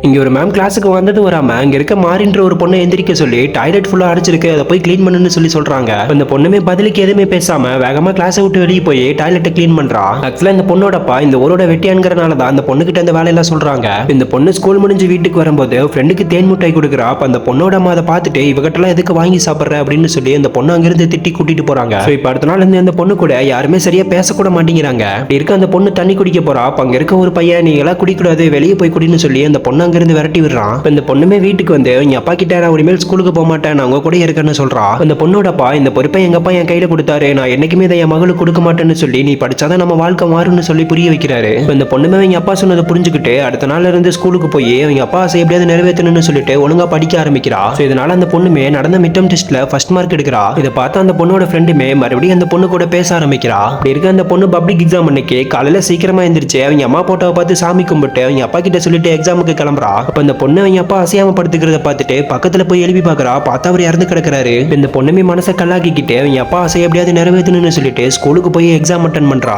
இங்க ஒரு மேம் கிளாஸுக்கு வந்தது வராம அங்க இருக்க மாறின்ற ஒரு பொண்ணை எந்திரிக்க சொல்லி டாய்லெட் ஃபுல்லா அடைச்சிருக்கு, அதை போய் க்ளீன் பண்ணுன்னு சொல்லி சொல்றாங்க. இந்த பொண்ணுமே பதிலுக்கு எதுவுமே பேசாம வேகமா கிளாஸை விட்டு வெளியே போய் டாய்லெட்டை க்ளீன் பண்றா. ஆக்சுவலா இந்த பொண்ணோடப்பா இந்த ஊரோட வெட்டியான்கிறனால தான் அந்த பொண்ணுகிட்ட அந்த வேலையெல்லாம் சொல்றாங்க. இந்த பொண்ணு ஸ்கூல் முடிஞ்சு வீட்டுக்கு வரும்போது ஃப்ரெண்டுக்கு தேன் முட்டாய் கொடுக்குறா. அப்ப அந்த பொண்ணோட அம்மா அதை பார்த்துட்டு இவகிட்டலாம் எதுக்கு வாங்கி சாப்பிட்ற அப்படின்னு சொல்லி அந்த பொண்ணு அங்கிருந்து திட்டி கூட்டிட்டு போறாங்க. இப்ப அடுத்த நாள் இருந்து அந்த பொண்ணு கூட யாருமே சரியா பேசக்கூட மாட்டேங்கிறாங்க. இப்படி இருக்க அந்த பொண்ணு தண்ணி குடிக்க போறா. அப்ப அங்க இருக்க ஒரு பையன் நீ எல்லாம் குடிக்கூடாது வெளியே போய் குடின்னு சொல்லி அந்த பொண்ணு அங்கிருந்து விரட்டி விடுறான். இந்த பொண்ணுமே வீட்டுக்கு வந்து எங்க அப்பா கிட்ட நான் இனிமேல் ஸ்கூலுக்கு போக மாட்டேன், நான் உங்க கூட இருக்கேன்னு சொல்றா. அந்த பொண்ணோடப்பா இந்த பொறுப்பை எங்க அப்பா என் கையில கொடுத்தாரு, நான் என்னைக்குமே இதை என் மகளுக்கு கொடுக்க மாட்டேன்னு சொல்லி நீ படிச்சாதான் நம்ம வாழ்க்கை மாறும்னு சொல்லி புரிய வைக்கிறாரு. இந்த பொண்ணுமே எங்க அப்பா சொன்னதை புரிஞ்சுக்கிட்டு அடுத்த நாள்ல இருந்து ஸ்கூலுக்கு போய் அவங்க அப்பா ஆசை எப்படியாவது நிறைவேற்றணும்னு சொல்லிட்டு ஒழுங்கா படிக்க ஆரம்பிக்கிறா. இதனால அந்த பொண்ணுமே நடந்த மிட்டம் டெஸ்ட்ல ஃபர்ஸ்ட் மார்க் எடுக்கிறா. இதை பார்த்து அந்த பொண்ணோட ஃப்ரெண்டுமே மறுபடியும் அந்த பொண்ணு கூட பேச ஆரம்பிக்கிறா. அப்படி இருக்க அந்த பொண்ணு பப்ளிக் எக்ஸாம் அன்னைக்கு காலையில சீக்கிரமா எந்திரிச்சு அவங்க அம்மா போட்டோவை பார்த்து சாமி கும்பிட்டு அவங்க அப்பா கிட்ட சொல்லிட்டு எக்ஸாமுக்கு கிளம்புறா. அப்ப அந்த பொண்ணு அவங்க அப்பா அசையாம படுத்துக்கிறத பார்த்துட்டு பக்கத்துல போய் எழுப்பி பாக்குறா. பார்த்தா அவர் இறந்து கிடக்குறாரு. இந்த பொண்ணுமே மனசை கல்லாக்கிக்கிட்டு அவங்க அப்பா அசை எப்படியாவது நிறைவேற்றணும்னு சொல்லிட்டு ஸ்கூலுக்கு போய் எக்ஸாம் அட்டன் பண்றா.